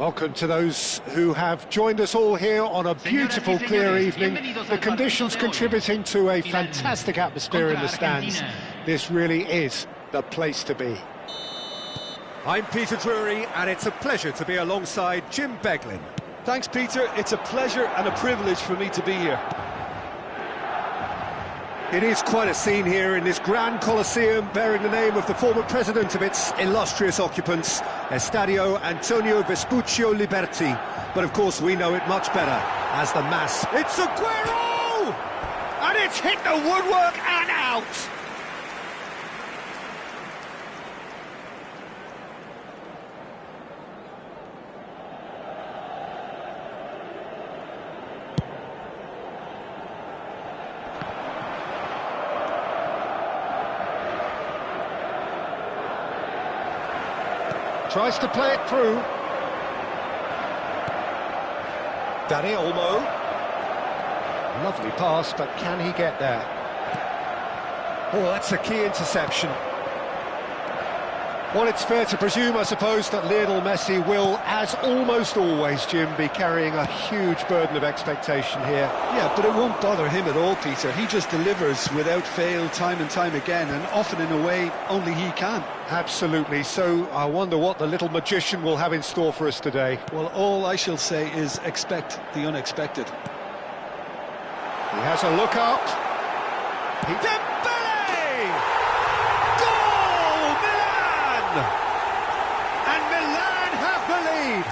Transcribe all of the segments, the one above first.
Welcome to those who have joined us all here on a beautiful, clear evening. The conditions contributing to a fantastic atmosphere in the stands. This really is the place to be. I'm Peter Drury, and it's a pleasure to be alongside Jim Beglin. Thanks, Peter. It's a pleasure and a privilege for me to be here. It is quite a scene here in this grand Colosseum, bearing the name of the former president of its illustrious occupants, Estadio Antonio Vespuccio Liberti. But of course we know it much better as the mass. It's Aguero! And it's hit the woodwork and out! Tries to play it through. Dani Olmo. Lovely pass, but can he get there? Oh, that's a key interception. Well, it's fair to presume, I suppose, that Lionel Messi will, as almost always, Jim, be carrying a huge burden of expectation here. Yeah, but it won't bother him at all, Peter. He just delivers without fail time and time again, and often in a way only he can. Absolutely. So I wonder what the little magician will have in store for us today. Well, all I shall say is expect the unexpected. He has a look up. And Milan have the lead.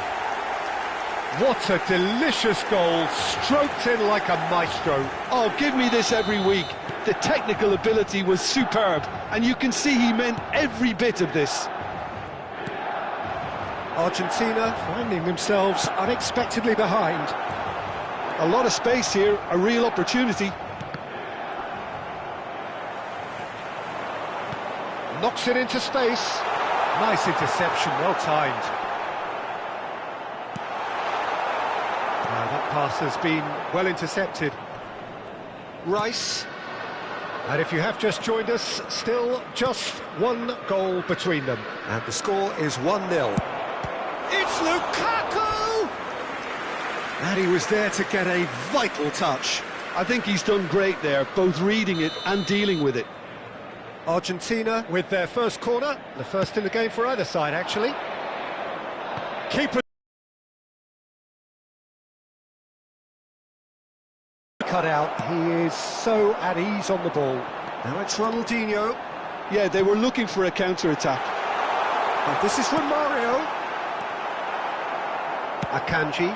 What a delicious goal, stroked in like a maestro. Oh, give me this every week. The technical ability was superb, and you can see he meant every bit of this. Argentina finding themselves unexpectedly behind. A lot of space here, a real opportunity. Knocks it into space. Nice interception, well timed. That pass has been well intercepted. Rice. And if you have just joined us, still just one goal between them. And the score is 1-0. It's Lukaku! And he was there to get a vital touch. I think he's done great there, both reading it and dealing with it. Argentina with their first corner, the first in the game for either side, actually. Keeper cut out. He is so at ease on the ball. Now it's Ronaldinho. Yeah, they were looking for a counter-attack. And this is from Mario. Akanji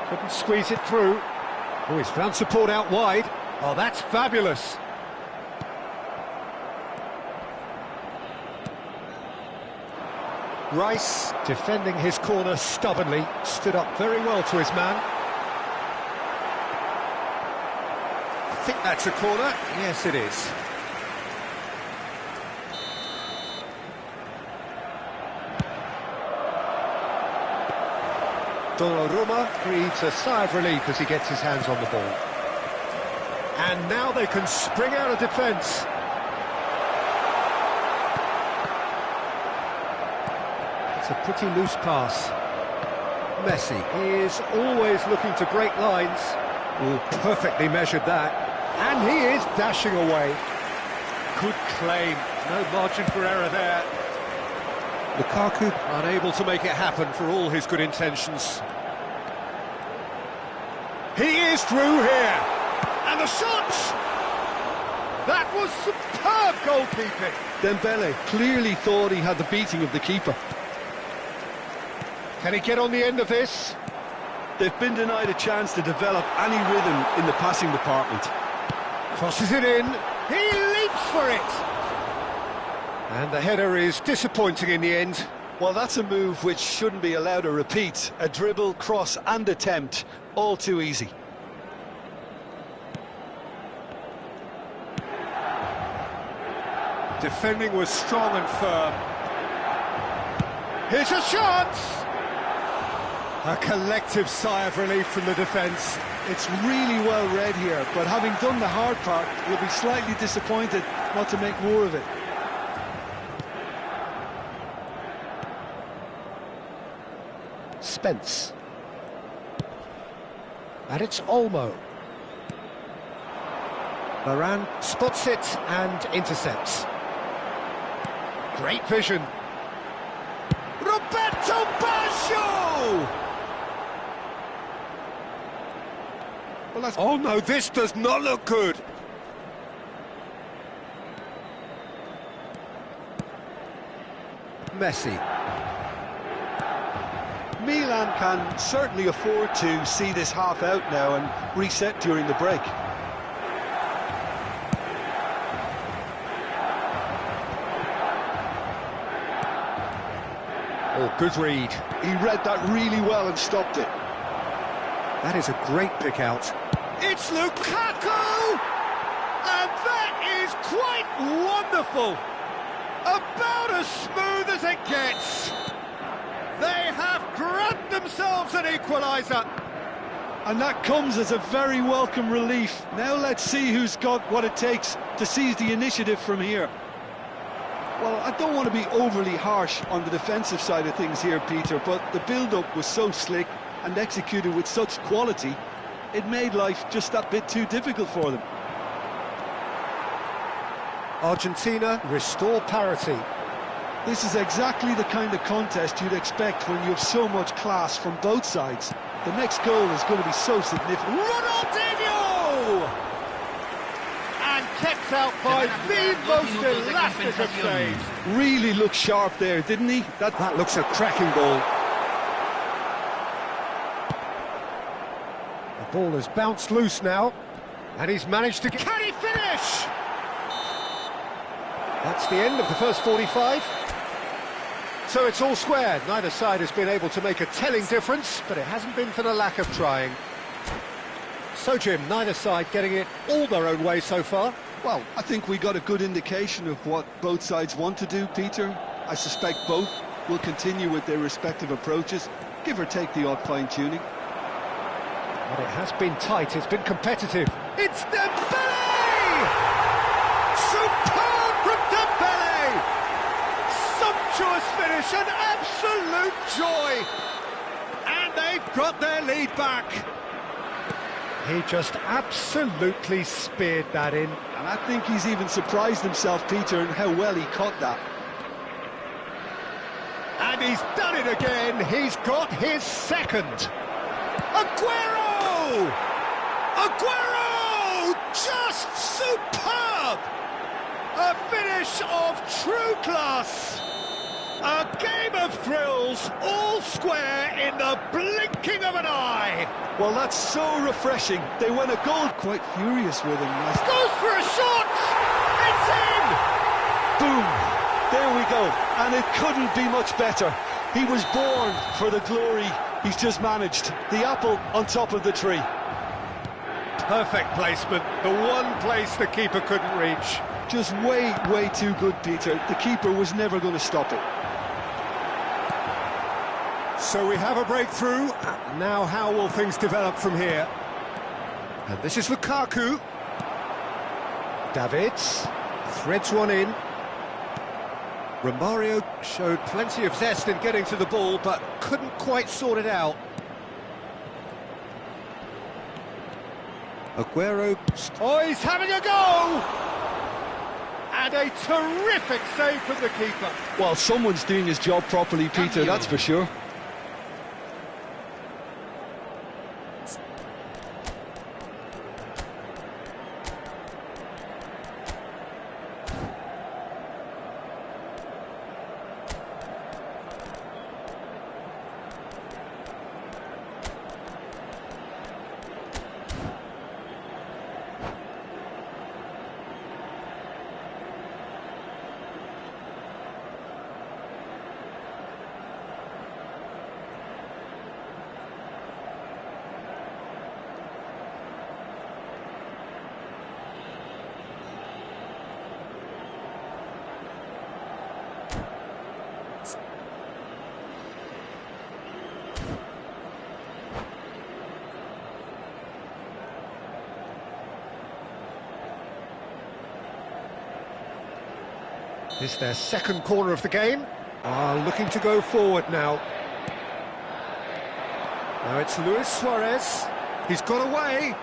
couldn't squeeze it through. Oh, he's found support out wide. Oh, that's fabulous. Rice, defending his corner stubbornly, stood up very well to his man. I think that's a corner. Yes, it is. Donnarumma breathes a sigh of relief as he gets his hands on the ball. And now they can spring out of defence. A pretty loose pass. Messi, he is always looking to break lines. Oh, perfectly measured that. And he is dashing away. Good claim, no margin for error there. Lukaku unable to make it happen for all his good intentions. He is through here. And the shots! That was superb goalkeeping. Dembele clearly thought he had the beating of the keeper. Can he get on the end of this? They've been denied a chance to develop any rhythm in the passing department. Crosses it in. He leaps for it. And the header is disappointing in the end. Well, that's a move which shouldn't be allowed to repeat. A dribble, cross and attempt, all too easy. Defending was strong and firm. Here's a chance! A collective sigh of relief from the defence. It's really well read here, but having done the hard part, you'll be slightly disappointed not to make more of it. suspense. And it's Olmo. Varane spots it and intercepts. Great vision. Roberto Baggio! Well, oh no, this does not look good. Messi. Milan can certainly afford to see this half out now and reset during the break. Oh, good read. He read that really well and stopped it. That is a great pick out. It's Lukaku! And that is quite wonderful. About as smooth as it gets. They have grabbed themselves an equaliser. And that comes as a very welcome relief. Now let's see who's got what it takes to seize the initiative from here. Well, I don't want to be overly harsh on the defensive side of things here, Peter, but the build-up was so slick and executed with such quality, it made life just that bit too difficult for them. Argentina restore parity. This is exactly the kind of contest you'd expect when you have so much class from both sides. The next goal is going to be so significant. Ronaldinho! And kept out by the most elastic of saves. Really looked sharp there, didn't he? That looks a cracking ball. The ball has bounced loose now, and he's managed to get... Can he finish? That's the end of the first 45. So it's all square. Neither side has been able to make a telling difference, but it hasn't been for the lack of trying. So, Jim, neither side getting it all their own way so far. Well, I think we got a good indication of what both sides want to do, Peter. I suspect both will continue with their respective approaches, give or take the odd fine-tuning. But it has been tight, it's been competitive. It's Dembele! Superb from Dembele! Sumptuous finish, an absolute joy! And they've got their lead back. He just absolutely speared that in. And I think he's even surprised himself, Peter, in how well he caught that. And he's done it again. He's got his second. Aguero! Aguero! Just superb! A finish of true class. A game of thrills, all square in the blinking of an eye. Well, that's so refreshing. They won a goal. Quite furious with him. Goes for a shot! It's in! Boom! There we go. And it couldn't be much better. He was born for the glory he's just managed. The apple on top of the tree. Perfect placement. The one place the keeper couldn't reach. Just way, way too good, Peter. The keeper was never going to stop it. So we have a breakthrough. Now how will things develop from here? And this is Lukaku. Davids threads one in. Romario showed plenty of zest in getting to the ball, but couldn't quite sort it out. Aguero. Oh, he's having a go! And a terrific save from the keeper. Well, someone's doing his job properly, Peter, that's for sure. This is their second corner of the game. Looking to go forward now. Now it's Luis Suarez. He's got away.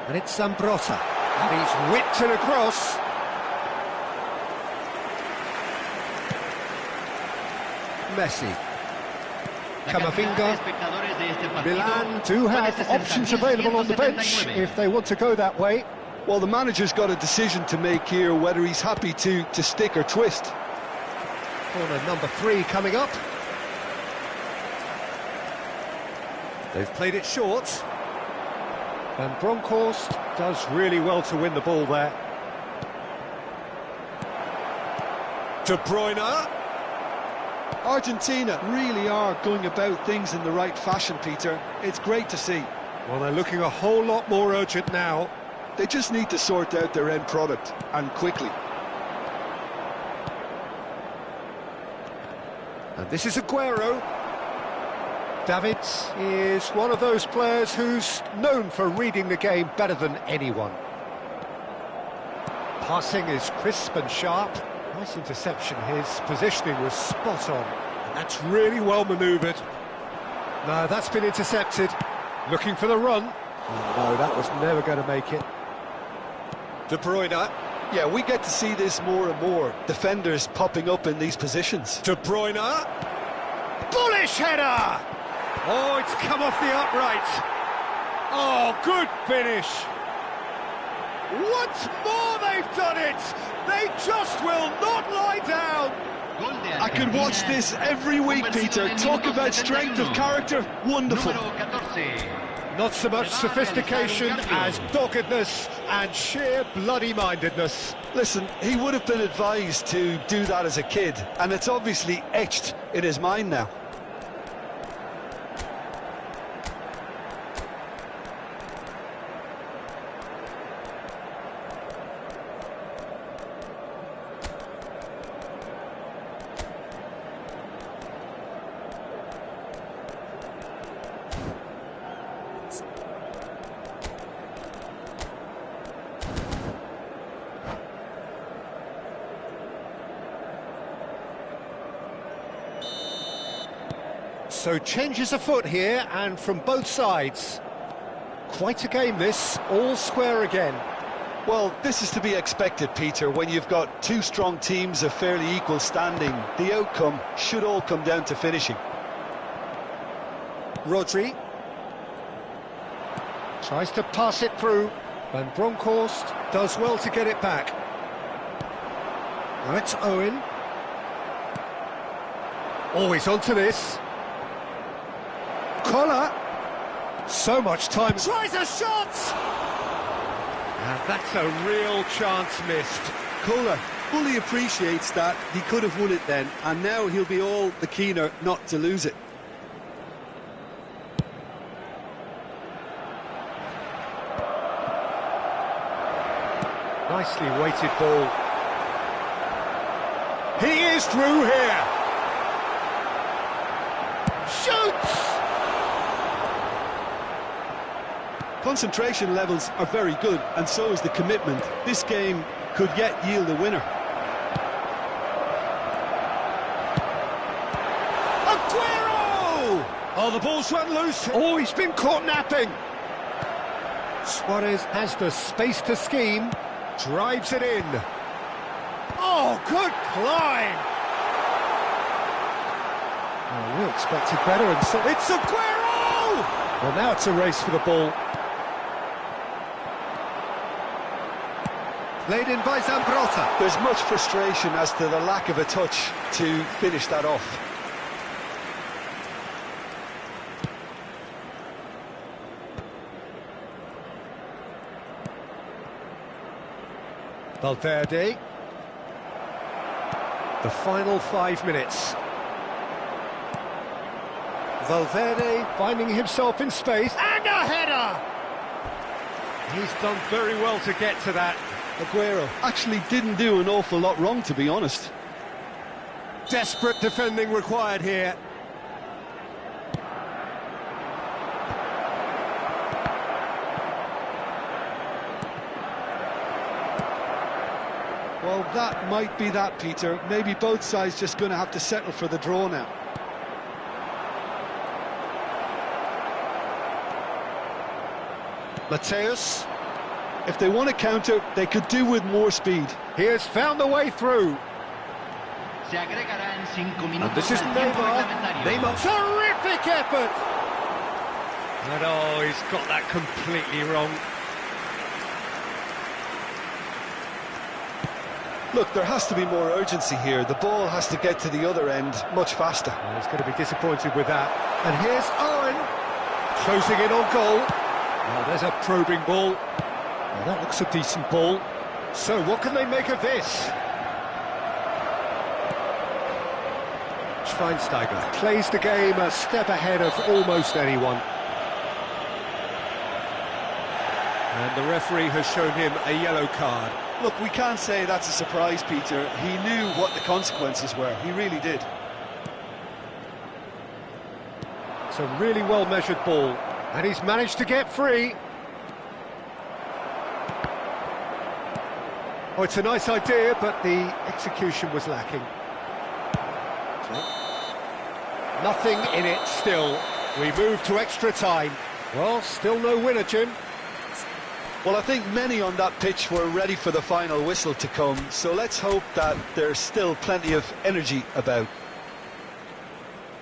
And it's Zambrotta. And he's whipped it across. Messi. Camavinga. Milan do have options available on the bench if they want to go that way. Well, the manager's got a decision to make here, whether he's happy to stick or twist. Corner number 3 coming up. They've played it short. And Bronckhorst does really well to win the ball there. De Bruyne. Argentina really are going about things in the right fashion, Peter. It's great to see. Well, they're looking a whole lot more urgent now. They just need to sort out their end product, and quickly. And this is Aguero. Davids is one of those players who's known for reading the game better than anyone. Passing is crisp and sharp. Nice interception. His positioning was spot on. And that's really well manoeuvred. No, that's been intercepted. Looking for the run. Oh, no, that was never going to make it. De Bruyne. Yeah, we get to see this more and more. Defenders popping up in these positions. De Bruyne. Bullish header! Oh, it's come off the upright. Oh, good finish. Once more they've done it. They just will not lie down. I could watch this every week, Peter. Talk about strength of character. Wonderful. Not so much sophistication as doggedness and sheer bloody-mindedness. Listen, he would have been advised to do that as a kid, and it's obviously etched in his mind now. So changes afoot here, and from both sides. Quite a game this, all square again. Well, this is to be expected, Peter. When you've got two strong teams of fairly equal standing, the outcome should all come down to finishing. Rodri tries to pass it through, and Bronckhorst does well to get it back. Now it's Owen. Always onto this. Collar. So much time. Tries a shot! And that's a real chance missed. Kohler fully appreciates that he could have won it then, and now he'll be all the keener not to lose it. Nicely weighted ball. He is through here. Shoots! Concentration levels are very good, and so is the commitment. This game could yet yield a winner. Aguero! Oh, the ball's run loose. Oh, he's been caught napping. Suarez has the space to scheme. Drives it in. Oh, good climb! Oh, we expected better, and so it's Aguero! Well, now it's a race for the ball. Played in by Zambrotta. There's much frustration as to the lack of a touch to finish that off. Valverde. The final 5 minutes. Valverde finding himself in space, and a header! He's done very well to get to that. Aguero actually didn't do an awful lot wrong, to be honest. Desperate defending required here. Well, that might be that, Peter. Maybe both sides just going to have to settle for the draw now. Mateus. If they want to counter, they could do with more speed. He has found the way through. And this is Neymar. Neymar, terrific effort! And oh, he's got that completely wrong. Look, there has to be more urgency here. The ball has to get to the other end much faster. Well, he's going to be disappointed with that. And here's Owen, closing in on goal. Oh, there's a probing ball. Well, that looks a decent ball. So what can they make of this? Schweinsteiger plays the game a step ahead of almost anyone. And the referee has shown him a yellow card. Look, we can't say that's a surprise, Peter. He knew what the consequences were. He really did. It's a really well-measured ball. And he's managed to get free. Oh, it's a nice idea, but the execution was lacking. Nothing in it still. We move to extra time. Well, still no winner, Jim. Well, I think many on that pitch were ready for the final whistle to come, so let's hope that there's still plenty of energy about.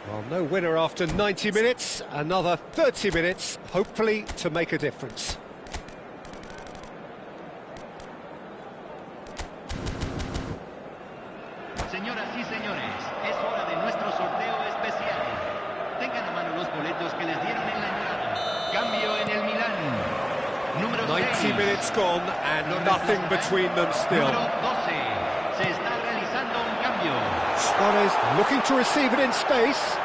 Well, no winner after 90 minutes, another 30 minutes, hopefully to make a difference. Señoras y señores, es hora de nuestro sorteo especial. Tengan a mano los boletos que les dieron en la entrada. Cambio en el Milán. Número 90 minutes gone and nothing between them still. Número 12. Se está realizando un cambio. Suarez looking to receive it in space.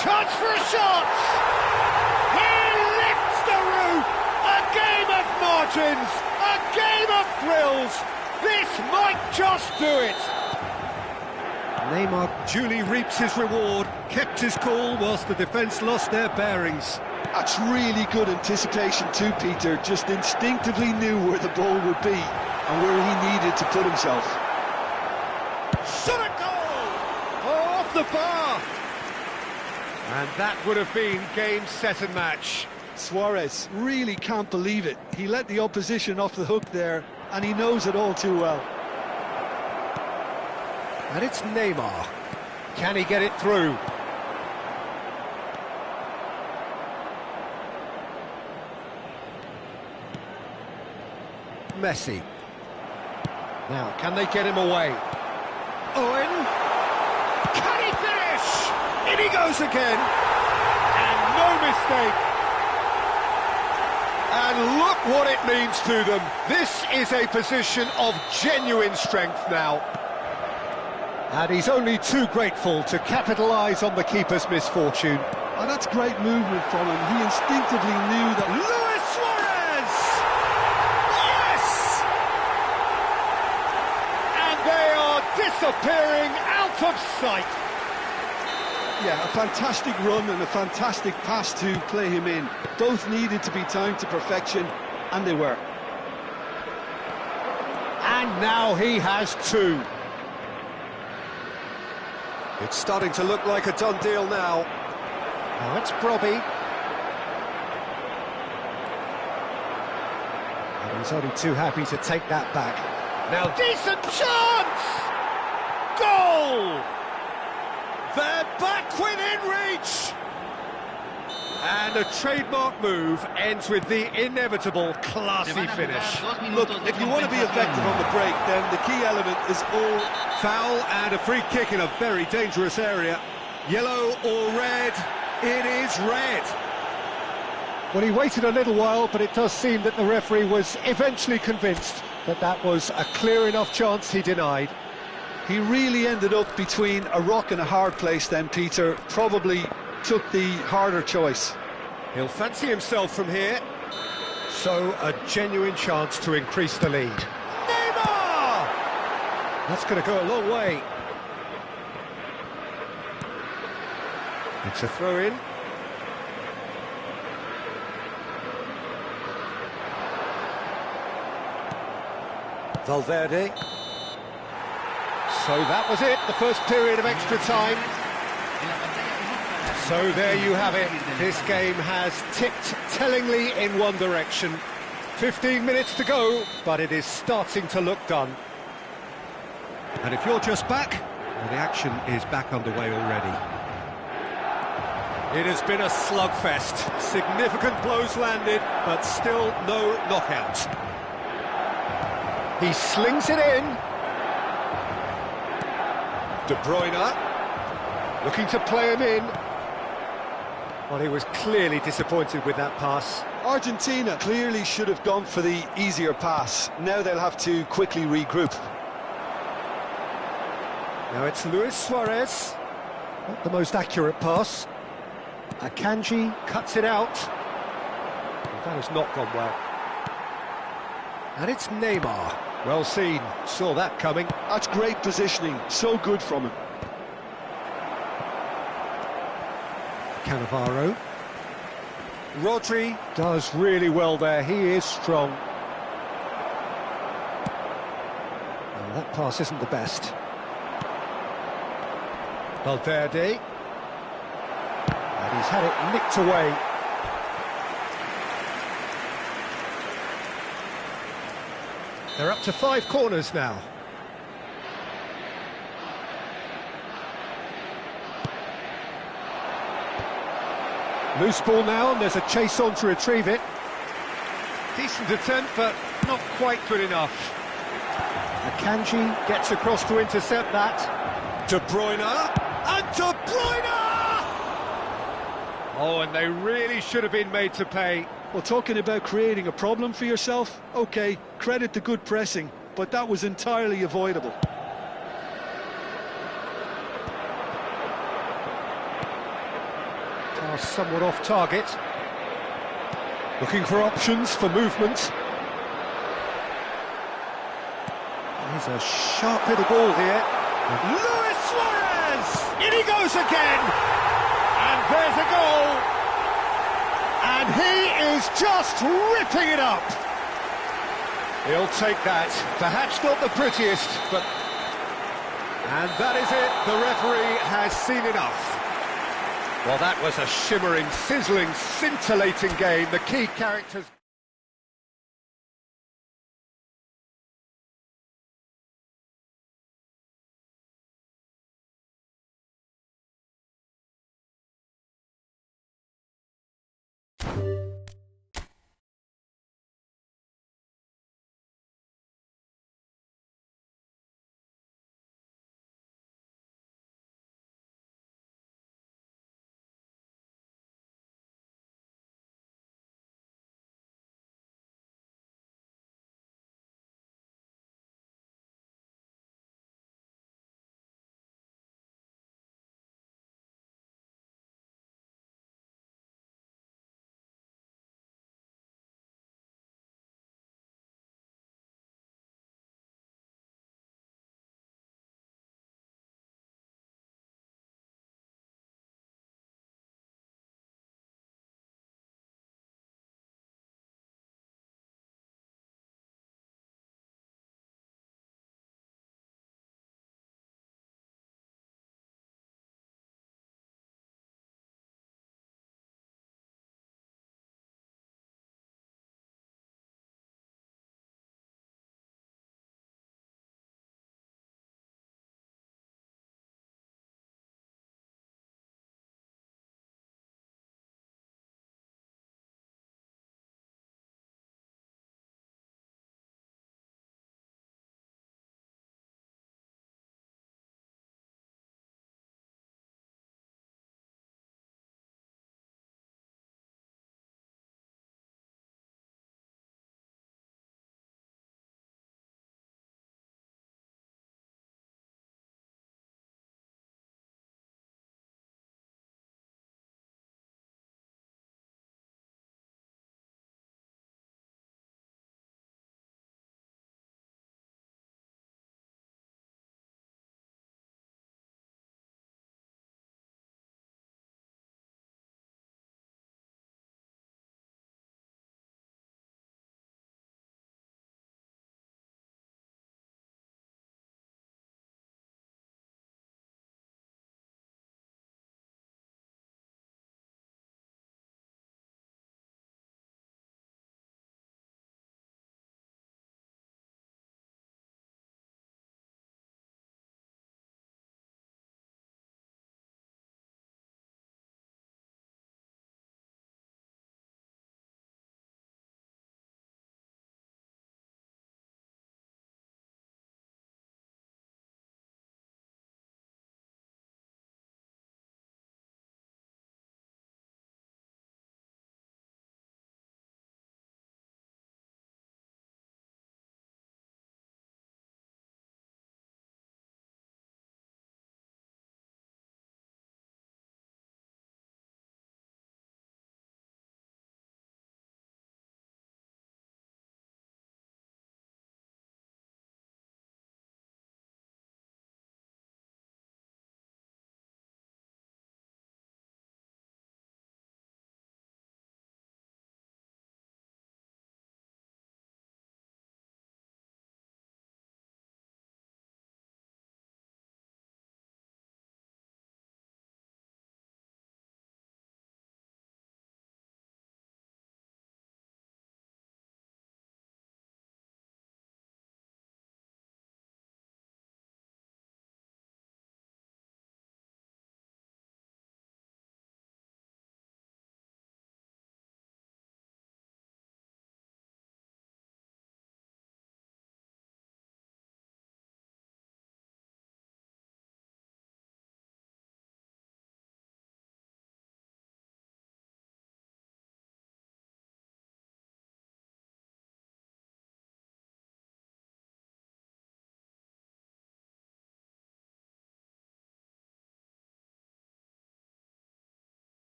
Chance for a shot! He lifts the roof! A game of margins! A game of thrills! This might just do it! Neymar duly reaps his reward, kept his cool whilst the defence lost their bearings. That's really good anticipation too, Peter. Just instinctively knew where the ball would be and where he needed to put himself. Shot a goal! Oh, off the bar! And that would have been game, set and match. Suarez really can't believe it. He let the opposition off the hook there, and he knows it all too well. And it's Neymar. Can he get it through? Messi. Now, can they get him away? Owen. Can he finish? In he goes again. And no mistake. And look what it means to them. This is a position of genuine strength now. And he's only too grateful to capitalise on the keeper's misfortune. Oh, that's great movement from him. He instinctively knew that... Luis Suarez! Yes! And they are disappearing out of sight. Yeah, a fantastic run and a fantastic pass to play him in. Both needed to be timed to perfection, and they were. And now he has two. It's starting to look like a done deal now. Now it's Brobby. And he's only too happy to take that back. Now, decent chance! Goal! They're back within reach! And a trademark move ends with the inevitable classy finish. Look, if you want to be effective on the break, then the key element is all... Foul and a free kick in a very dangerous area. Yellow or red? It is red. Well, he waited a little while, but it does seem that the referee was eventually convinced that that was a clear enough chance he denied. He really ended up between a rock and a hard place then, Peter. Probably took the harder choice. He'll fancy himself from here. So, a genuine chance to increase the lead. Neymar! That's going to go a long way. It's a throw-in. Valverde. So that was it, the first period of extra time. So there you have it. This game has tipped tellingly in one direction. 15 minutes to go, but it is starting to look done. And if you're just back, well, the action is back underway already. It has been a slugfest. Significant blows landed, but still no knockout. He slings it in. De Bruyne, looking to play him in. Well, he was clearly disappointed with that pass. Argentina clearly should have gone for the easier pass. Now they'll have to quickly regroup. Now it's Luis Suarez. Not the most accurate pass. Akanji cuts it out. That has not gone well. And it's Neymar. Well seen, saw that coming. That's great positioning, so good from him. Cannavaro. Rodri does really well there, he is strong. Well, that pass isn't the best. Valverde. And he's had it nicked away. They're up to 5 corners now. Loose ball now, and there's a chase on to retrieve it. Decent attempt, but not quite good enough. Akanji gets across to intercept that. De Bruyne, and De Bruyne! Oh, and they really should have been made to pay. Well, talking about creating a problem for yourself, OK, credit to good pressing, but that was entirely avoidable. Pass somewhat off target. Looking for options for movement. There's a sharp hit of ball here. Luis Suarez! In he goes again! And there's a goal! And he is just ripping it up! He'll take that. Perhaps not the prettiest, but... And that is it. The referee has seen enough. Well, that was a shimmering, sizzling, scintillating game. The key characters...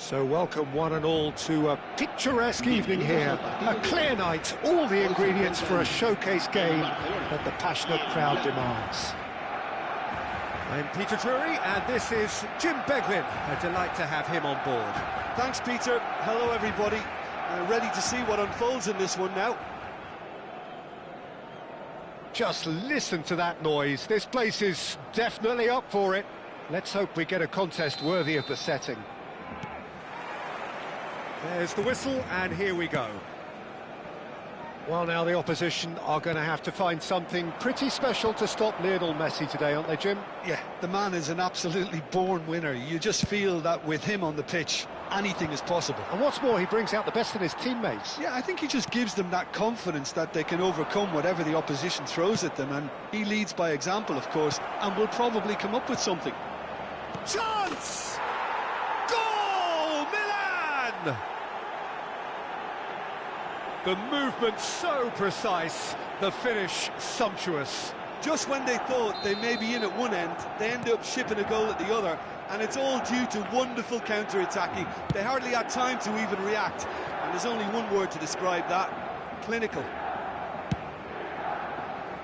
So welcome one and all to a picturesque evening here, a clear night, all the ingredients for a showcase game that the passionate crowd demands. I'm Peter Drury, and this is Jim Beglin. A delight to have him on board. Thanks, Peter. Hello, everybody. Ready to see what unfolds in this one now. Just listen to that noise. This place is definitely up for it. Let's hope we get a contest worthy of the setting. There's the whistle, and here we go. Well, now the opposition are going to have to find something pretty special to stop Lionel Messi today, aren't they, Jim? Yeah, the man is an absolutely born winner. You just feel that with him on the pitch, anything is possible. And what's more, he brings out the best in his teammates. Yeah, I think he just gives them that confidence that they can overcome whatever the opposition throws at them, and he leads by example, of course, and will probably come up with something. Chance! Goal, Milan! The movement so precise, the finish sumptuous. Just when they thought they may be in at one end, they end up shipping a goal at the other, and it's all due to wonderful counter-attacking. They hardly had time to even react, and there's only one word to describe that: clinical.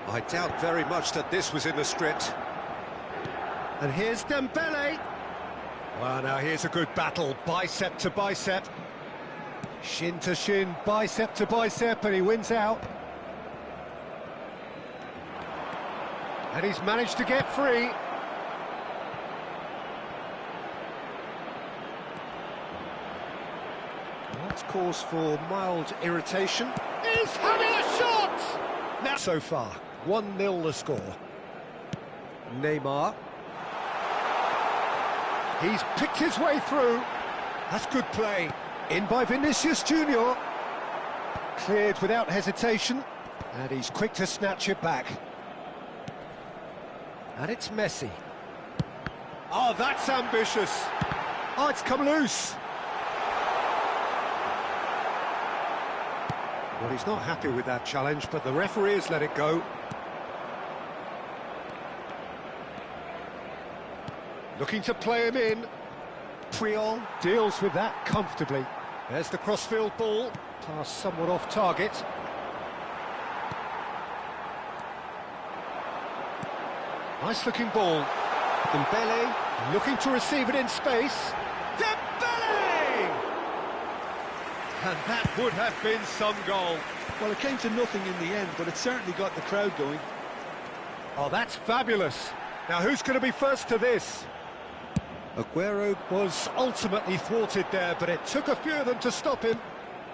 I doubt very much that this was in the script. And here's Dembele. Well, now here's a good battle, bicep to bicep. Shin to shin, bicep to bicep, and he wins out. And he's managed to get free. That's cause for mild irritation. He's having a shot! Now, so far, 1-0 the score. Neymar. He's picked his way through. That's good play. In by Vinicius Junior. Cleared without hesitation. And he's quick to snatch it back. And it's Messi. Oh, that's ambitious. Oh, it's come loose. Well, he's not happy with that challenge, but the referee has let it go. Looking to play him in. Puyol deals with that comfortably. There's the crossfield ball. Pass somewhat off target. Nice looking ball. Dembele looking to receive it in space. Dembele! And that would have been some goal. Well, it came to nothing in the end, but it certainly got the crowd going. Oh, that's fabulous. Now, who's going to be first to this? Aguero was ultimately thwarted there, but it took a few of them to stop him.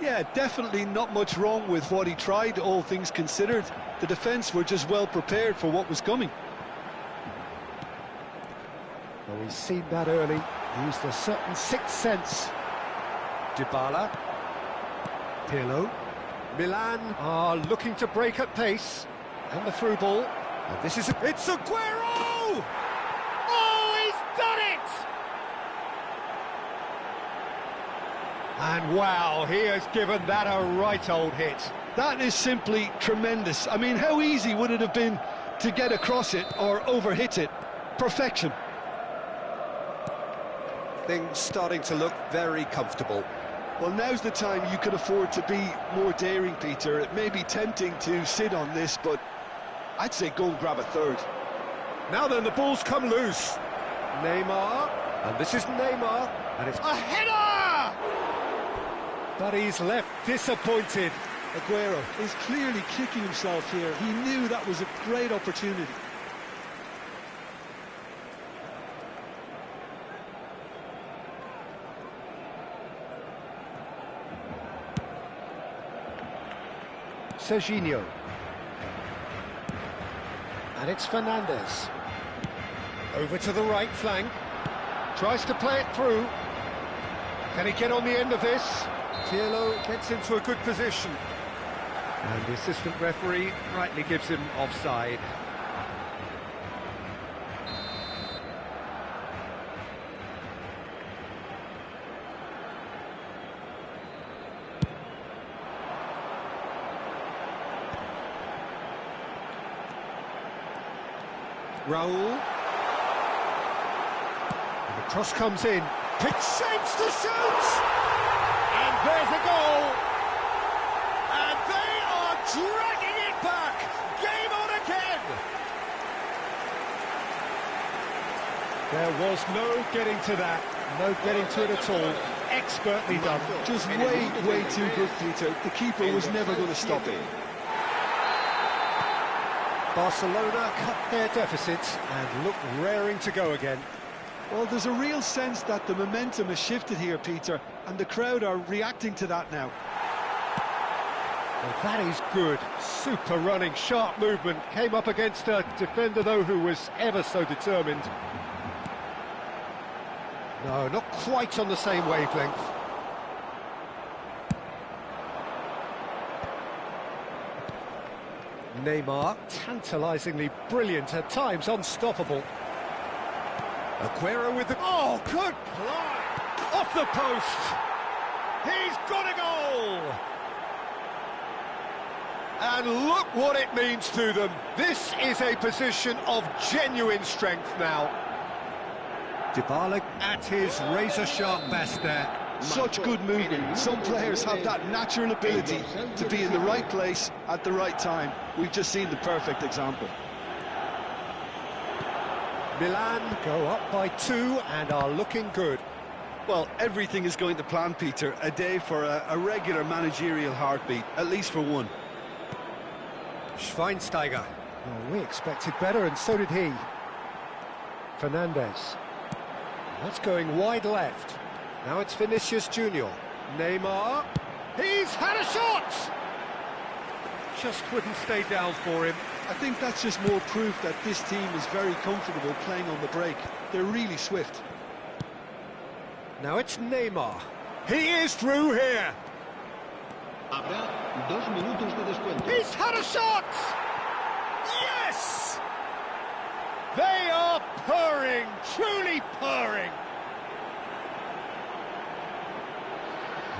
Yeah, definitely not much wrong with what he tried, all things considered. The defence were just well prepared for what was coming. Well, we've seen that early. Used a certain sixth sense. Dybala. Pirlo. Milan are looking to break at pace. And the through ball. And this is... It's Aguero! Oh, he's done it! And wow, he has given that a right old hit. That is simply tremendous. I mean, how easy would it have been to get across it or overhit it? Perfection. Things starting to look very comfortable. Well, now's the time you can afford to be more daring, Peter. It may be tempting to sit on this, but I'd say go and grab a third. Now then, the ball's come loose. Neymar, and this is Neymar, and it's a header! But he's left disappointed. Aguero is clearly kicking himself here. He knew that was a great opportunity. Serginho. And it's Fernandez. Over to the right flank. Tries to play it through. Can he get on the end of this? Pirlo gets into a good position. And the assistant referee rightly gives him offside. Raul. And the cross comes in. Pick shapes to shoot! And there's a goal! And they are dragging it back! Game on again! There was no getting to that. No getting to it at all. Expertly done. Just way too good, Peter. The keeper was never going to stop it. Barcelona cut their deficits and look raring to go again. Well, there's a real sense that the momentum has shifted here, Peter, and the crowd are reacting to that now. Well, that is good. Super running, sharp movement. Came up against a defender, though, who was ever so determined. No, not quite on the same wavelength. Neymar, tantalisingly brilliant, at times unstoppable. Aguero with the... Oh, good play! Off the post! He's got a goal! And look what it means to them. This is a position of genuine strength now. Dybala at his razor-sharp best there. Such good movement. Some players have that natural ability to be in the right place at the right time. We've just seen the perfect example. Milan go up by 2 and are looking good. Well, everything is going to plan, Peter. A day for a regular managerial heartbeat, at least for one. Schweinsteiger. Well, we expected better, and so did he. Fernandez. That's going wide left. Now it's Vinicius Junior. Neymar. He's had a shot! Just wouldn't stay down for him. I think that's just more proof that this team is very comfortable playing on the break. They're really swift. Now it's Neymar. He is through here. Habrá 2 minutos de descuento. He's had a shot! Yes! They are purring, truly purring.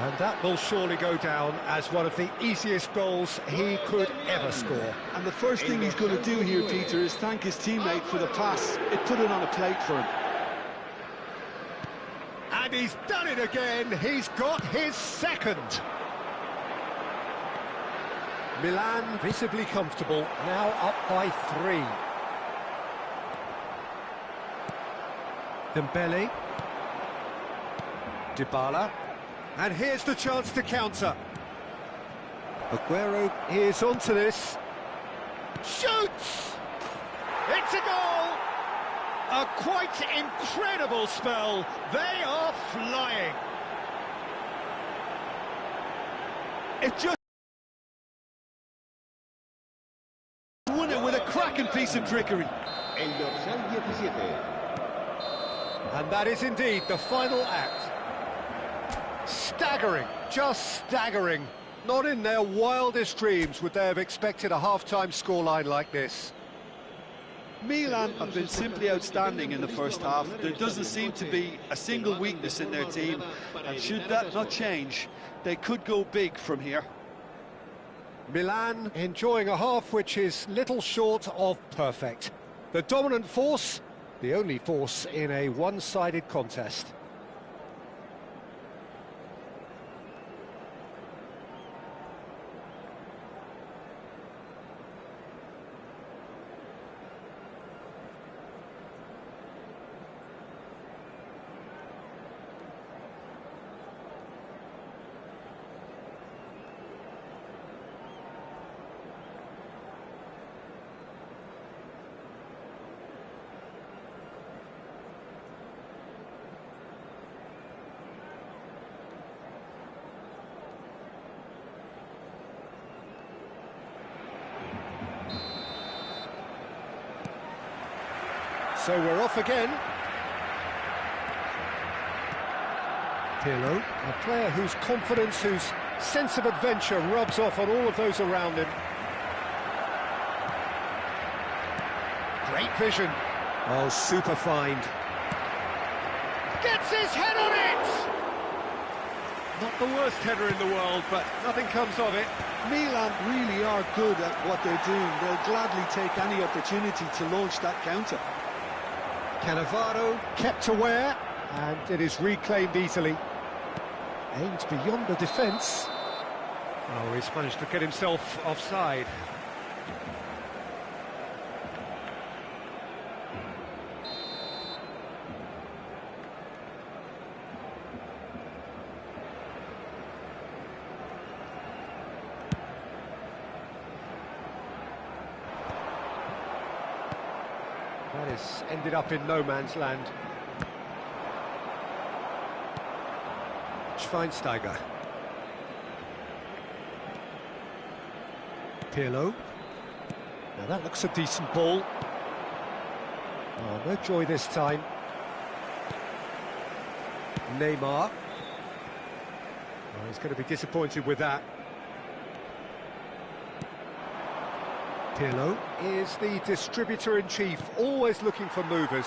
And that will surely go down as one of the easiest goals he could ever score. And the first thing he's going to do here, Peter, is thank his teammate for the pass. It put it on a plate for him. And he's done it again. He's got his second. Milan visibly comfortable, now up by 3. Dembele. Dybala. And here's the chance to counter. Aguero is onto this. Shoots! It's a goal! A quite incredible spell. They are flying. It just won it with a cracking piece of trickery. El dorsal 17. And that is indeed the final act. Staggering, just staggering. Not in their wildest dreams would they have expected a half-time scoreline like this. Milan have been simply outstanding in the first half. There doesn't seem to be a single weakness in their team, and should that not change, they could go big from here. Milan enjoying a half which is little short of perfect. The dominant force, the only force in a one-sided contest. So we're off again. Pirlo. A player whose confidence, whose sense of adventure rubs off on all of those around him. Great vision. Oh, super find. Gets his head on it! Not the worst header in the world, but nothing comes of it. Milan really are good at what they're doing. They'll gladly take any opportunity to launch that counter. Cannavaro kept aware, and it is reclaimed easily. Aimed beyond the defence. Oh, he's managed to get himself offside. That has ended up in no man's land. Schweinsteiger. Pirlo. Now that looks a decent ball. Oh, no joy this time. Neymar. Oh, he's going to be disappointed with that. Pirlo is the distributor-in-chief, always looking for movers.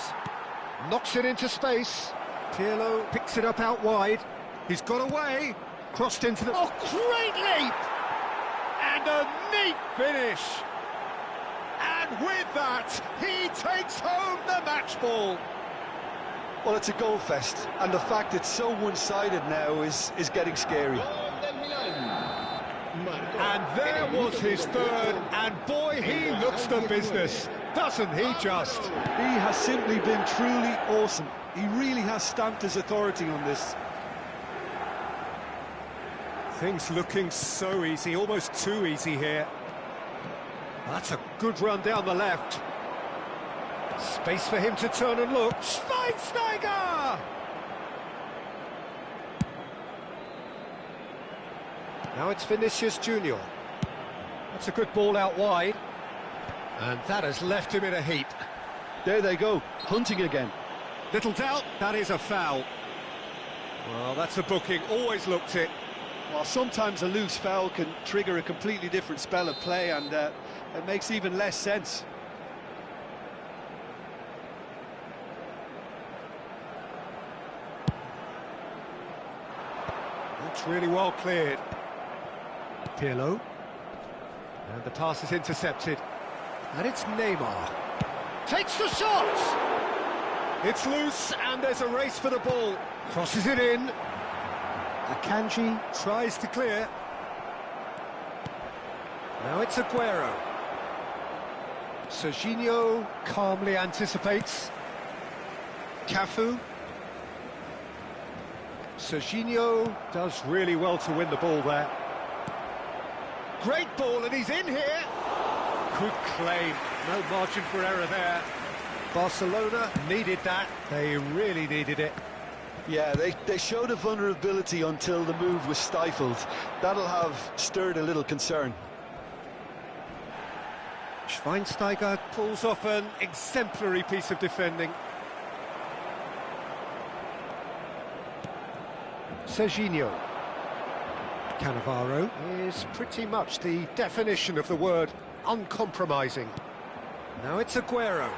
Knocks it into space. Pirlo picks it up out wide. He's got away. Crossed into the... Oh, great leap! And And a neat finish. And with that, he takes home the match ball. Well, it's a goal fest, and the fact it's so one-sided now is getting scary. And there was his third, and boy, he looks the business, doesn't he just? He has simply been truly awesome. He really has stamped his authority on this. Things looking so easy, almost too easy here. That's a good run down the left. Space for him to turn and look. Schweinsteiger! Now it's Vinicius Junior. That's a good ball out wide. And that has left him in a heap. There they go, hunting again. Little doubt, that is a foul. Well, that's a booking, always looked it. Well, sometimes a loose foul can trigger a completely different spell of play, and it makes even less sense. That's really well cleared. Pirlo. And the pass is intercepted. And it's Neymar. Takes the shot! It's loose, and there's a race for the ball. Crosses it in. Akanji tries to clear. Now it's Aguero. Serginho calmly anticipates. Cafu. Serginho does really well to win the ball there. Great ball, and he's in here. Good claim, no margin for error there. Barcelona needed that, they really needed it. Yeah, they showed a vulnerability until the move was stifled. That'll have stirred a little concern. Schweinsteiger pulls off an exemplary piece of defending. Serginho. Cannavaro is pretty much the definition of the word uncompromising. Now it's Aguero.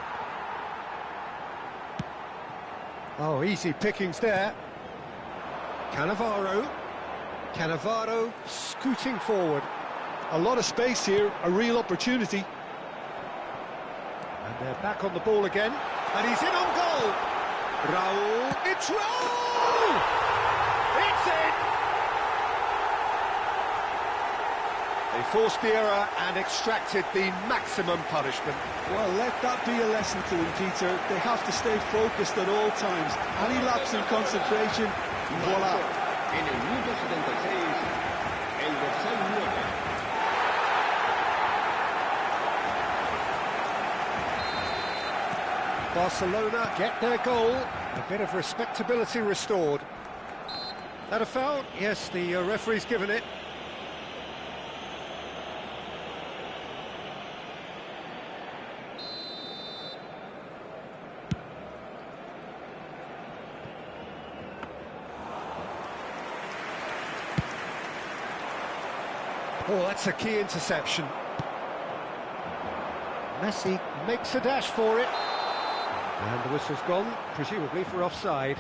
Oh, easy pickings there. Cannavaro. Cannavaro scooting forward. A lot of space here, a real opportunity. And they're back on the ball again. And he's in on goal. Raul. It's Raul! It's in! They forced the error and extracted the maximum punishment. Well, let that be a lesson to them, Peter. They have to stay focused at all times. Any lapse in concentration, voila. En el minuto 76, el dorsal 9. Barcelona get their goal. A bit of respectability restored. That a foul? Yes, the referee's given it. Oh, that's a key interception. Messi makes a dash for it. And the whistle's gone, presumably for offside.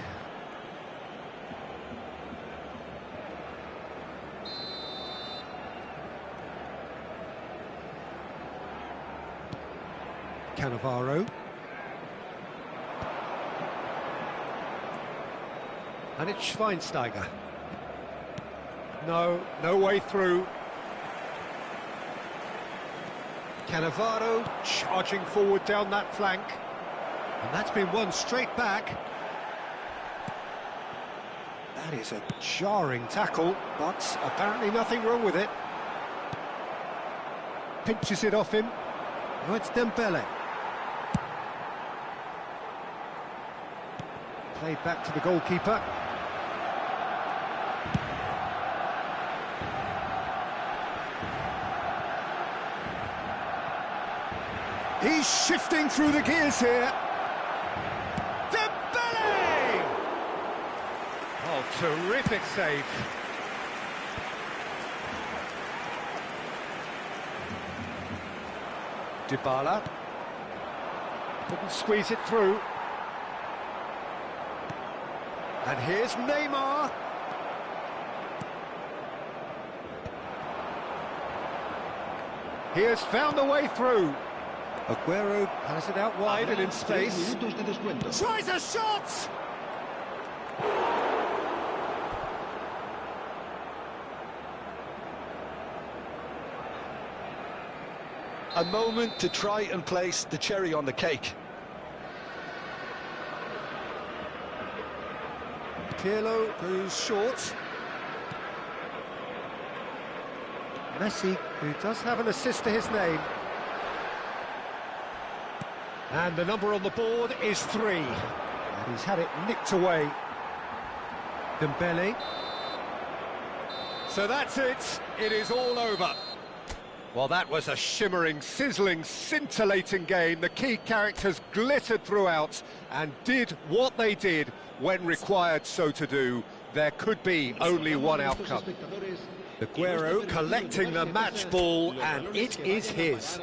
Cannavaro. And it's Schweinsteiger. No way through. Cannavaro charging forward down that flank. And that's been won straight back. That is a jarring tackle, but apparently nothing wrong with it. Pinches it off him. Now it's Dembele. Played back to the goalkeeper. He's shifting through the gears here. Dembele! Oh, terrific save. Dybala. Couldn't squeeze it through. And here's Neymar. He has found the way through. Aguero has it out wide and in space. Tries a shot! A moment to try and place the cherry on the cake. Pirlo goes short. Messi, who does have an assist to his name. And the number on the board is 3. And he's had it nicked away. Dembele. So that's it. It is all over. Well, that was a shimmering, sizzling, scintillating game. The key characters glittered throughout and did what they did when required so to do. There could be only one outcome. Aguero collecting the match ball, and it is his.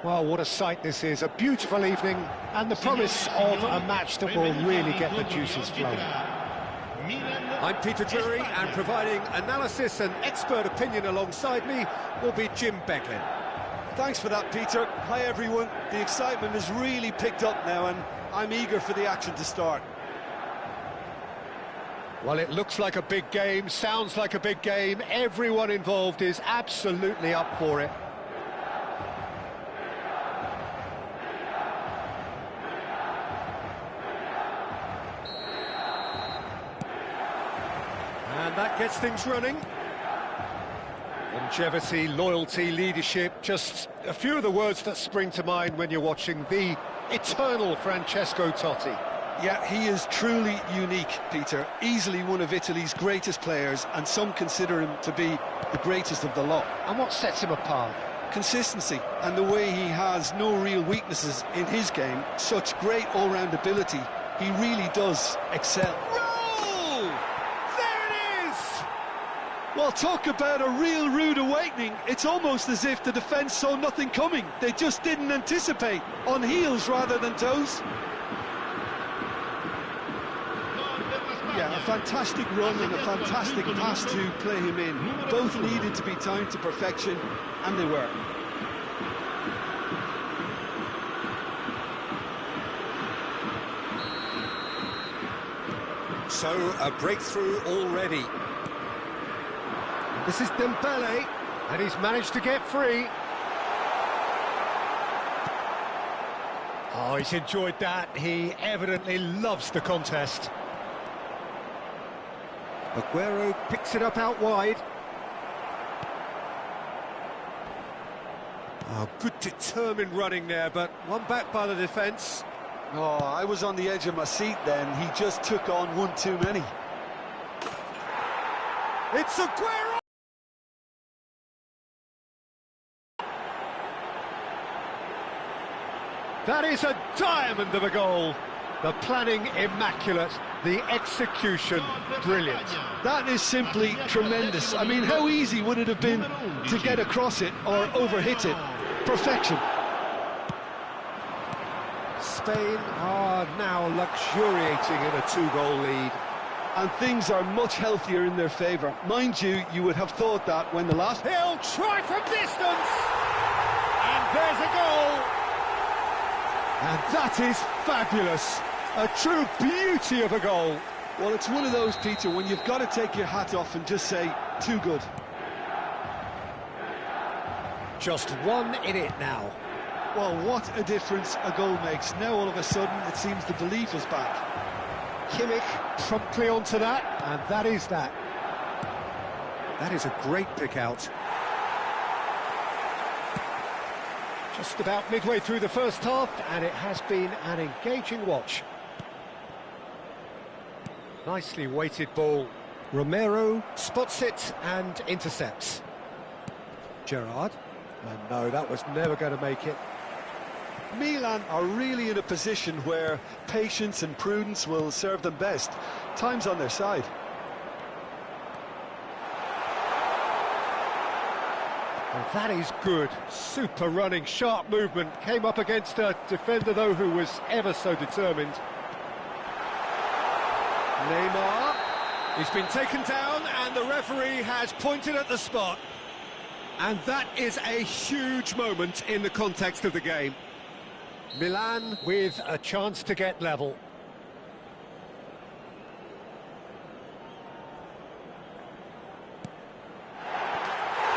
Well, what a sight this is, a beautiful evening, and the promise of a match that will really get the juices flowing. I'm Peter Drury, and providing analysis and expert opinion alongside me will be Jim Becklin. Thanks for that, Peter. Hi, everyone. The excitement has really picked up now, and I'm eager for the action to start. Well, it looks like a big game, sounds like a big game. Everyone involved is absolutely up for it. And that gets things running. Longevity, loyalty, leadership, just a few of the words that spring to mind when you're watching the eternal Francesco Totti. Yeah, he is truly unique, Peter. Easily one of Italy's greatest players, and some consider him to be the greatest of the lot. And what sets him apart? Consistency, and the way he has no real weaknesses in his game. Such great all-round ability. He really does excel. Roll! There it is! Well, talk about a real rude awakening. It's almost as if the defence saw nothing coming. They just didn't anticipate. On heels rather than toes. Yeah, a fantastic run and a fantastic pass to play him in. Both needed to be timed to perfection, and they were. So, a breakthrough already. This is Dembele, and he's managed to get free. Oh, he's enjoyed that. He evidently loves the contest. Aguero picks it up out wide. Oh, good determined running there, but one back by the defence. Oh, I was on the edge of my seat then. He just took on one too many. It's Aguero! That is a diamond of a goal. The planning immaculate, the execution brilliant. That is simply tremendous. I mean, how easy would it have been to get across it or overhit it? Perfection. Spain are now luxuriating in a two-goal lead. And things are much healthier in their favour. Mind you, you would have thought that when the last... He'll try from distance! And there's a goal! And that is fabulous! A true beauty of a goal. Well, it's one of those, Peter, when you've got to take your hat off and just say, too good. Just one in it now. Well, what a difference a goal makes. Now, all of a sudden, it seems the belief is back. Kimmich promptly onto that, and that is that. That is a great pick out. Just about midway through the first half, and it has been an engaging watch. Nicely weighted ball. Romero spots it and intercepts. Gerrard. And no, that was never going to make it. Milan are really in a position where patience and prudence will serve them best. Time's on their side. Well, that is good. Super running, sharp movement. Came up against a defender, though, who was ever so determined. Neymar. He's been taken down, and the referee has pointed at the spot. And that is a huge moment in the context of the game. Milan with a chance to get level.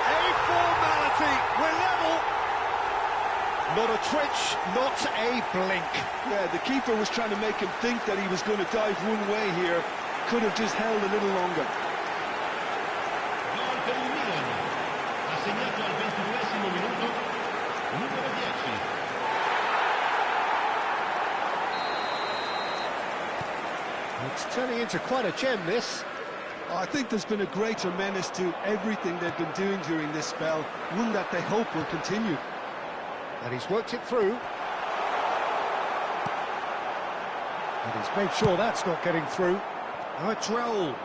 A formality, we're level. Not a twitch, not a blink. Yeah, the keeper was trying to make him think that he was going to dive one way here. Could have just held a little longer. It's turning into quite a gem, this. I think there's been a greater menace to everything they've been doing during this spell, one that they hope will continue. And he's worked it through. And he's made sure that's not getting through. Oh, it's Raul.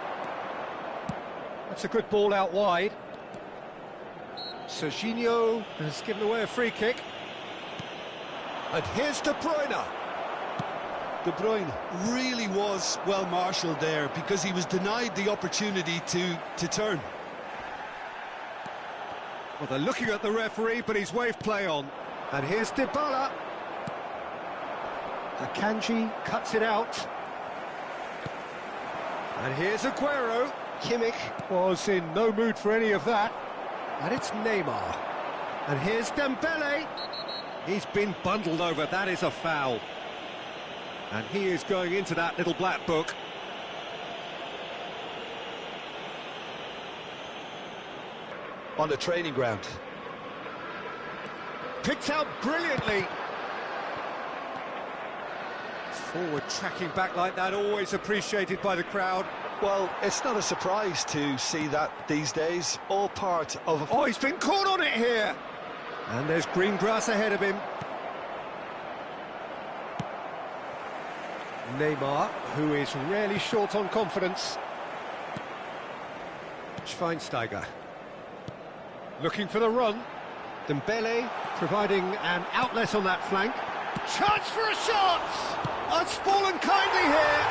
That's a good ball out wide. Serginho has given away a free kick. And here's De Bruyne. De Bruyne really was well marshalled there because he was denied the opportunity to turn. Well, they're looking at the referee, but he's waved play on. And here's Dybala. Akanji cuts it out. And here's Aguero. Kimmich was in no mood for any of that. And it's Neymar. And here's Dembele. He's been bundled over. That is a foul. And he is going into that little black book. On the training ground. Picked out brilliantly. Forward tracking back like that, always appreciated by the crowd. Well, it's not a surprise to see that these days. All part of a... Oh, he's been caught on it here. And there's green grass ahead of him. Neymar, who is rarely short on confidence. Schweinsteiger. Looking for the run. Dembele providing an outlet on that flank. Chance for a shot! It's fallen kindly here.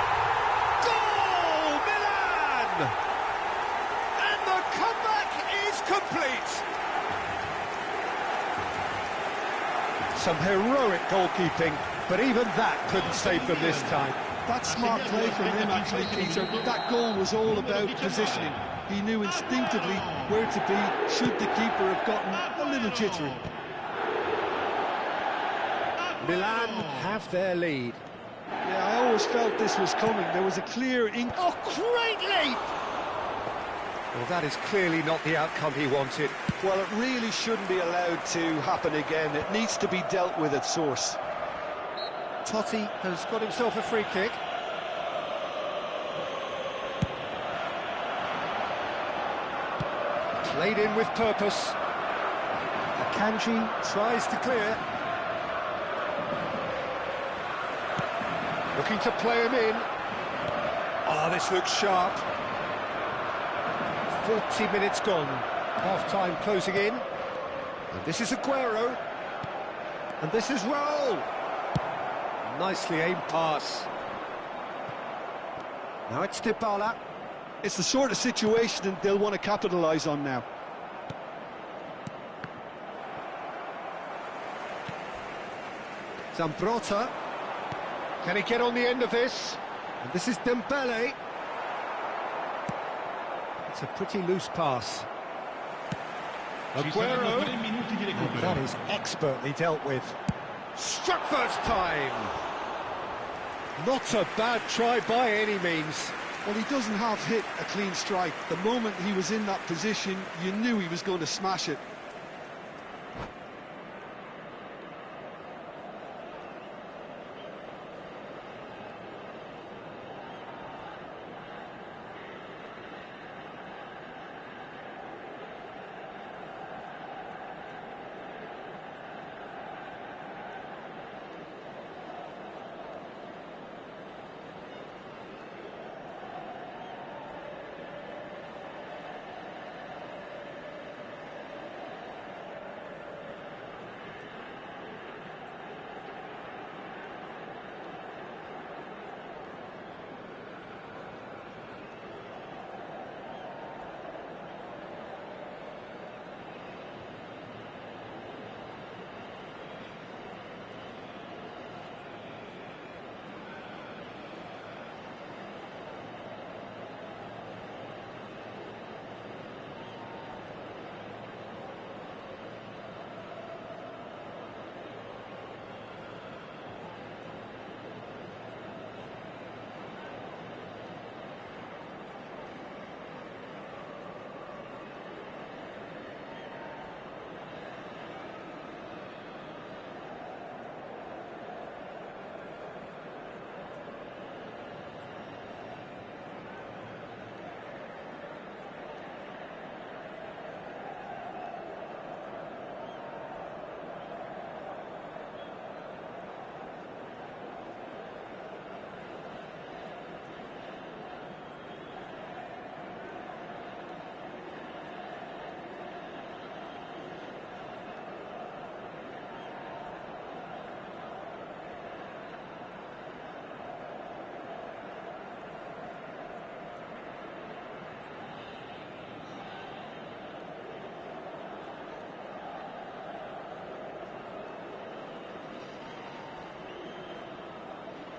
Goal, Milan! And the comeback is complete. Some heroic goalkeeping, but even that couldn't save them this time. That's smart play from him, actually, Peter. That goal was all about positioning. He knew instinctively where to be should the keeper have gotten a little jittery. Milan have their lead. Yeah, I always felt this was coming. There was a clear... Oh, great leap! Well, that is clearly not the outcome he wanted. Well, it really shouldn't be allowed to happen again. It needs to be dealt with at source. Totti has got himself a free kick. Played in with purpose. Akanji tries to clear. Looking to play him in. Oh, this looks sharp. 40 minutes gone. Half-time closing in. And this is Aguero. And this is Raul. Nicely aimed pass. Now it's Dybala. It's the sort of situation they'll want to capitalise on now. Zambrotta. Can he get on the end of this? And this is Dembele. It's a pretty loose pass. Aguero. And that is expertly dealt with. Struck first time. Not a bad try by any means. Well, he doesn't have hit a clean strike. The moment he was in that position, you knew he was going to smash it.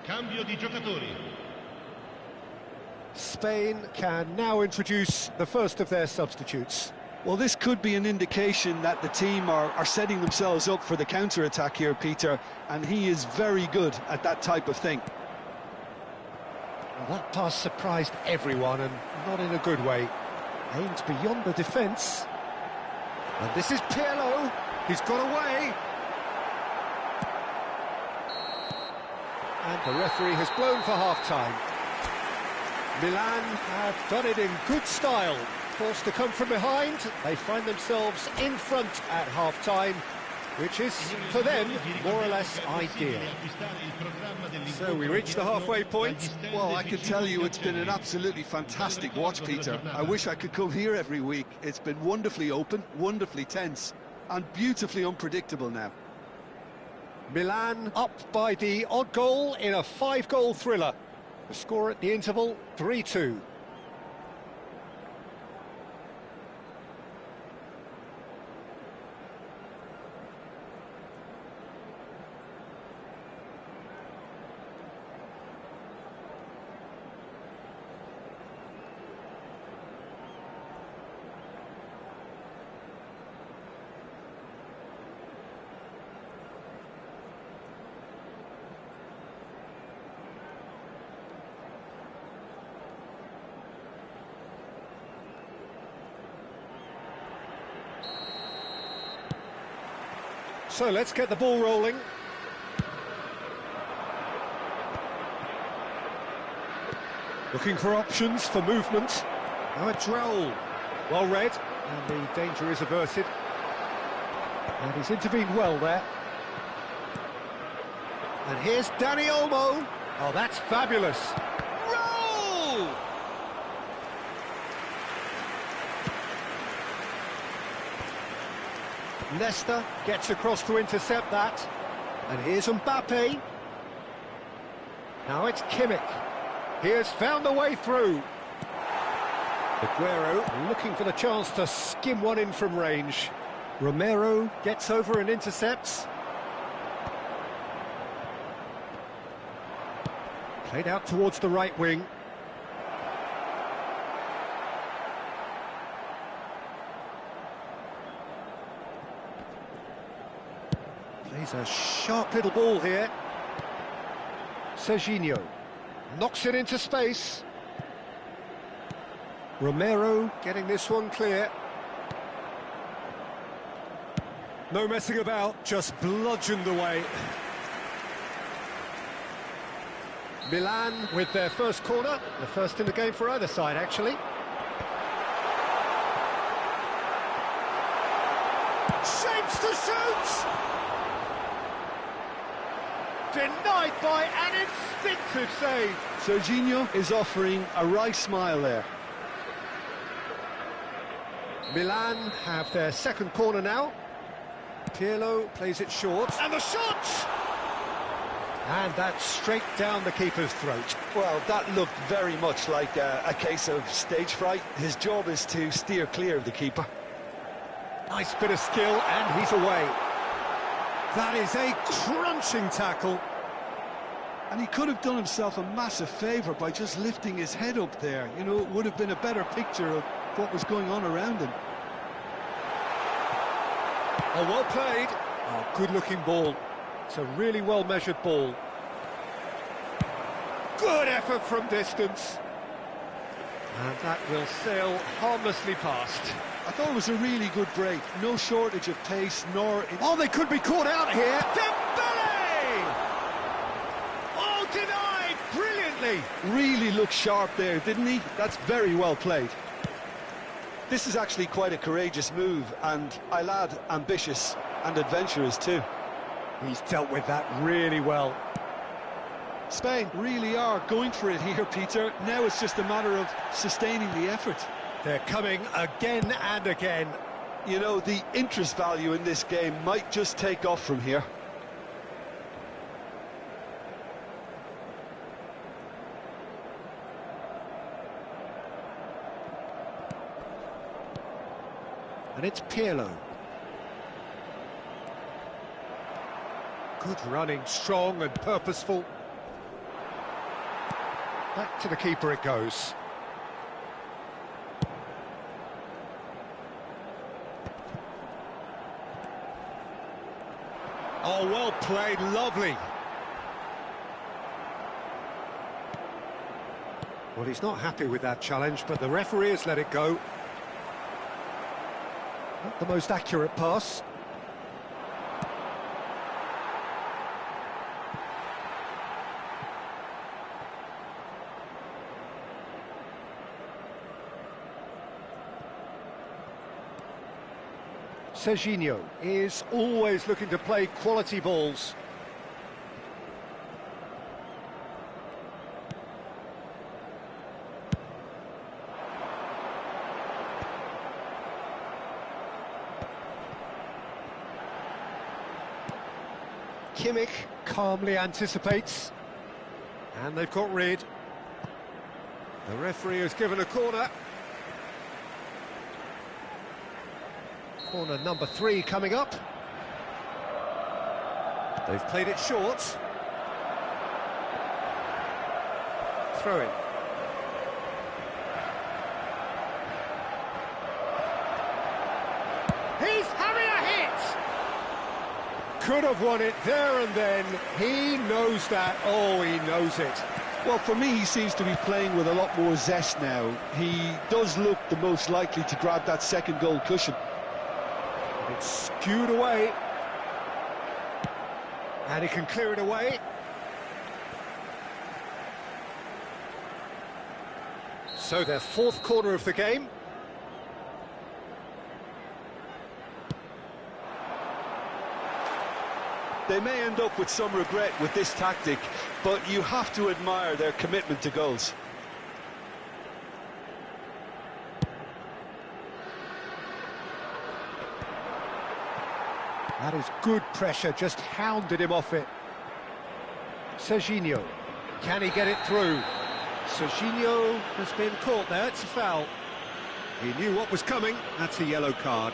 Cambio di giocatori. Spain can now introduce the first of their substitutes. Well, this could be an indication that the team are setting themselves up for the counter-attack here, Peter, and he is very good at that type of thing. Well, that pass surprised everyone, and not in a good way. Aimed beyond the defence. And this is Pirlo. He's got away. And the referee has blown for half-time. Milan have done it in good style. Forced to come from behind, they find themselves in front at half-time, which is, for them, more or less ideal. So we reach the halfway point. Well, I can tell you it's been an absolutely fantastic watch, Peter. I wish I could come here every week. It's been wonderfully open, wonderfully tense, and beautifully unpredictable now. Milan up by the odd goal in a 5-goal thriller. The score at the interval, 3-2. So let's get the ball rolling. Looking for options for movement. Now it's Raul. Well read, and the danger is averted. And he's intervened well there. And here's Dani Olmo. Oh, that's fabulous. Raul! Nesta gets across to intercept that. And here's Mbappe. Now it's Kimmich. He has found a way through. Aguero looking for the chance to skim one in from range. Romero gets over and intercepts. Played out towards the right wing. Plays a sharp little ball here. Serginho knocks it into space. Romero getting this one clear. No messing about, just bludgeoned away. Milan with their first corner, the first in the game for either side, actually. Shapes to shoot! Denied by an instinctive save. Serginho is offering a wry smile there. Milan have their second corner now. Pirlo plays it short. And the shot! And that's straight down the keeper's throat. Well, that looked very much like a case of stage fright. His job is to steer clear of the keeper. Nice bit of skill, and he's away. That is a crunching tackle. And he could have done himself a massive favour by just lifting his head up there. You know, it would have been a better picture of what was going on around him. Oh, well played. Oh, good-looking ball. It's a really well-measured ball. Good effort from distance. And that will sail harmlessly past. I thought it was a really good break. No shortage of pace, nor... Oh, they could be caught out here. Dembele! Oh, denied brilliantly. Really looked sharp there, didn't he? That's very well played. This is actually quite a courageous move, and I'll add ambitious and adventurous too. He's dealt with that really well. Spain really are going for it here, Peter. Now it's just a matter of sustaining the effort. They're coming again and again. You know, the interest value in this game might just take off from here. And it's Pirlo. Good running, strong and purposeful. Back to the keeper it goes. Oh, well played, lovely. Well, he's not happy with that challenge, but the referee has let it go. Not the most accurate pass. Serginho is always looking to play quality balls. Kimmich calmly anticipates, and they've got rid. The referee has given a corner. Corner number 3 coming up. They've played it short. Throw in. He's having a hit! Could have won it there and then. He knows that. Oh, he knows it. Well, for me, he seems to be playing with a lot more zest now. He does look the most likely to grab that second goal cushion. It's skewed away. And he can clear it away. So their 4th corner of the game. They may end up with some regret with this tactic, but you have to admire their commitment to goals. That is good pressure, just hounded him off it. Serginho, can he get it through? Serginho has been caught there, it's a foul. He knew what was coming, that's a yellow card.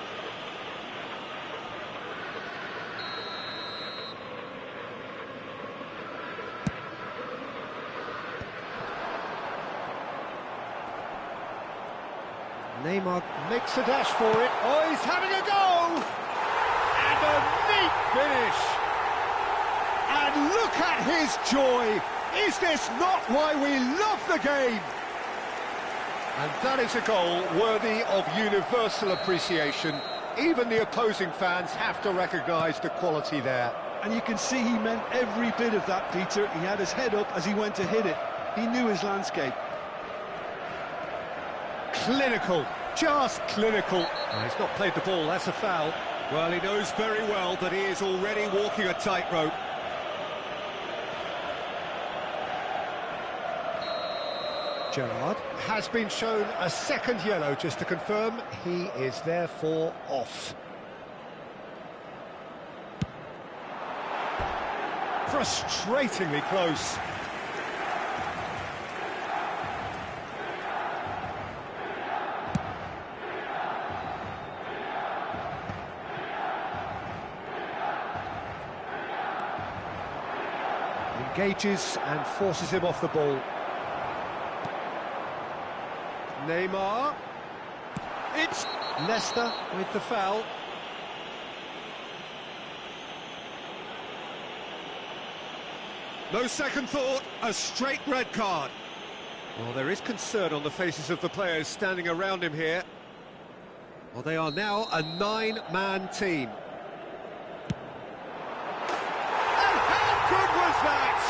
Neymar makes a dash for it. Oh, he's having a go! And a neat finish! And look at his joy! Is this not why we love the game? And that is a goal worthy of universal appreciation. Even the opposing fans have to recognise the quality there. And you can see he meant every bit of that, Peter. He had his head up as he went to hit it. He knew his landscape. Clinical, just clinical. Oh, he's not played the ball, that's a foul. Well, he knows very well that he is already walking a tightrope. Gerrard has been shown a second yellow, just to confirm he is therefore off. Frustratingly close. Engages and forces him off the ball. Neymar. It's Leicester with the foul. No second thought, a straight red card. Well, there is concern on the faces of the players standing around him here. Well, they are now a 9-man team. And how good was that?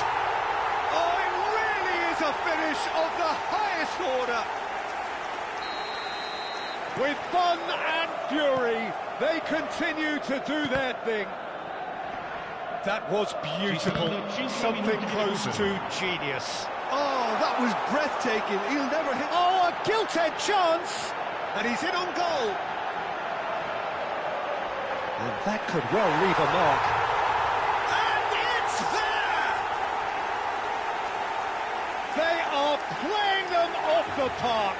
Oh, it really is a finish of the highest order. With fun and fury, they continue to do their thing. That was beautiful, something close to genius. Oh, that was breathtaking. He'll never hit... Oh, a gilt-edged chance! And he's in on goal. And that could well leave a mark. And it's there! They are playing them off the park.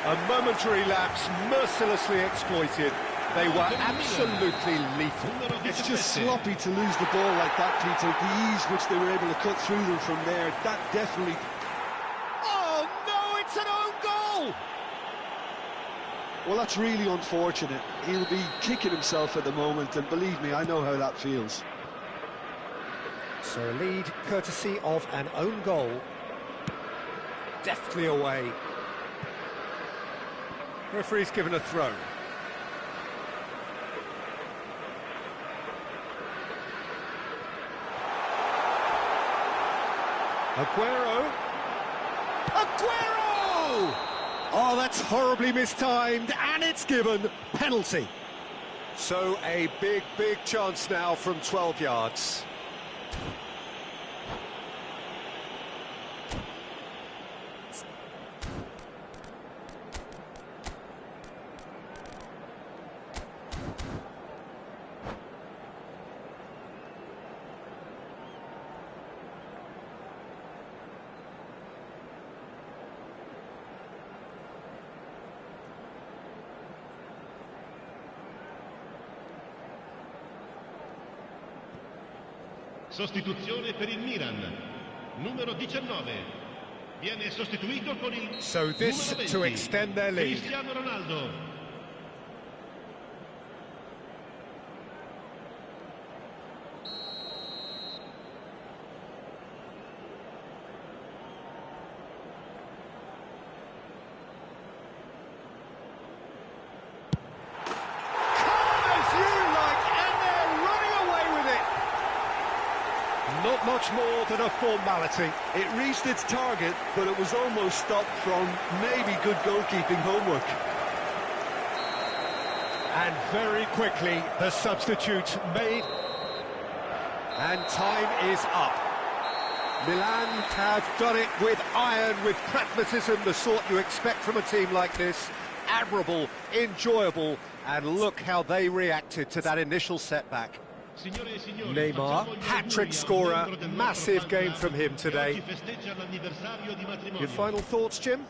A momentary lapse mercilessly exploited. They were absolutely lethal. It's just sloppy to lose the ball like that, Peter. The ease which they were able to cut through them from there, that definitely Well, that's really unfortunate. He'll be kicking himself at the moment, and believe me, I know how that feels. So a lead courtesy of an own goal. Deftly away. Referee's given a throw. Aguero! Oh, that's horribly mistimed, and it's given. Penalty. So a big chance now from 12 yards. Sostituzione per il Milan, numero 19, viene sostituito con il So this numero 20, to extend their lead. Cristiano Ronaldo. Not much more than a formality. It reached its target, but it was almost stopped from maybe good goalkeeping homework. And very quickly, the substitute made. And time is up. Milan have done it with iron, with pragmatism, the sort you expect from a team like this. Admirable, enjoyable, and look how they reacted to that initial setback. Neymar, hat-trick scorer, massive game from him today. Your final thoughts, Jim?